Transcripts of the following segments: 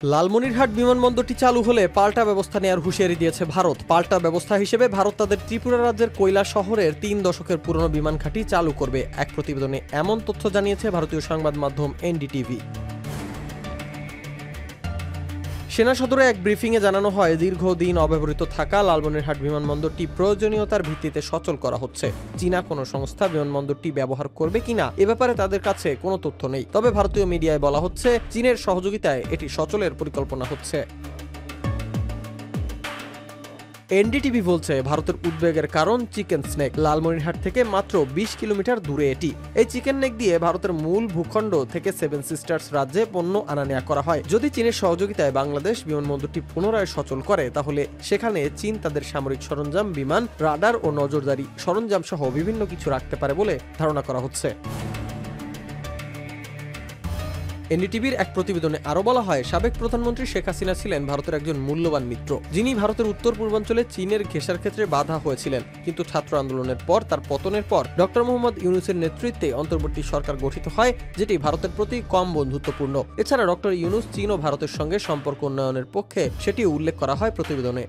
লালমনিরহাট বিমানবন্দরটি চালু হলে পাল্টা ব্যবস্থা নেয়ার হুঁশিয়ারি দিয়েছে ভারত। পাল্টা ব্যবস্থা হিসেবে ভারত তাদের ত্রিপুরা রাজ্যের কৈলা শহরের ৩ দশকের পুরনো বিমান ঘাঁটি চালু করবে। এক প্রতিবেদনে এমন তথ্য জানিয়েছে ভারতীয় সংবাদ মাধ্যম এনডিটিভি। সেনা সদরে এক ব্রিফিংয়ে জানানো হয়, দীর্ঘদিন অব্যবহৃত থাকা লালমনিরহাট বিমানবন্দরটি প্রয়োজনীয়তার ভিত্তিতে সচল করা হচ্ছে। চীনা কোনো সংস্থা বিমানবন্দরটি ব্যবহার করবে কিনা এ ব্যাপারে তাদের কাছে কোনো তথ্য নেই। তবে ভারতীয় মিডিয়ায় বলা হচ্ছে, চীনের সহযোগিতায় এটি সচলের পরিকল্পনা হচ্ছে। এনডিটিভি বলছে, ভারতের উদ্বেগের কারণ চিকেন স্নেক। লালমনিরহাট থেকে মাত্র ২০ কিলোমিটার দূরে এটি। এই চিকেন নেক দিয়ে ভারতের মূল ভূখণ্ড থেকে সেভেন সিস্টার্স রাজ্যে পণ্য আনা নেওয়া করা হয়। যদি চীনের সহযোগিতায় বাংলাদেশ বিমানবন্দরটি পুনরায় সচল করে, তাহলে সেখানে চীন তাদের সামরিক সরঞ্জাম, বিমান, রাডার ও নজরদারি সরঞ্জাম সহ বিভিন্ন কিছু রাখতে পারে বলে ধারণা করা হচ্ছে। এনডিটিভির এক প্রতিবেদনে আরো বলা হয়, সাবেক প্রধানমন্ত্রী শেখ হাসিনা ছিলেন ভারতের একজন মূল্যবান মিত্র, যিনি ভারতের উত্তর পূর্বাঞ্চলে চীনের ঘেঁষার ক্ষেত্রে বাধা হয়েছিলেন। কিন্তু ছাত্র আন্দোলনের পর, তার পতনের পর ডক্টর মোহাম্মদ ইউনূসের নেতৃত্বে অন্তর্বর্তী সরকার গঠিত হয়, যেটি ভারতের প্রতি কম বন্ধুত্বপূর্ণ। এছাড়া ডক্টর ইউনূস চীন ও ভারতের সঙ্গে সম্পর্ক উন্নয়নের পক্ষে সেটিও উল্লেখ করা হয় প্রতিবেদনে।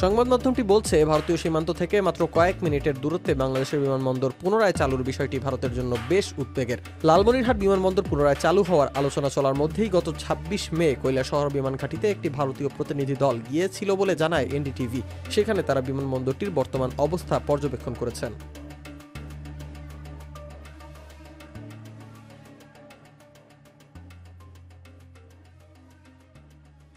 সংবাদ মাধ্যমটি বলছে, ভারতীয় সীমান্ত থেকে মাত্র কয়েক মিনিটের দূরত্বে বাংলাদেশের বিমানবন্দর পুনরায় চালুর বিষয়টি ভারতের জন্য বেশ উদ্বেগের। লালমনিরহাট বিমানবন্দর পুনরায় চালু হওয়ার আলোচনা চলার মধ্যেই গত ২৬ মে কৈলাসহর বিমান ঘাঁটিতে একটি ভারতীয় প্রতিনিধি দল গিয়েছিল বলে জানায় এনডিটিভি। সেখানে তারা বিমানবন্দরটির বর্তমান অবস্থা পর্যবেক্ষণ করেছেন।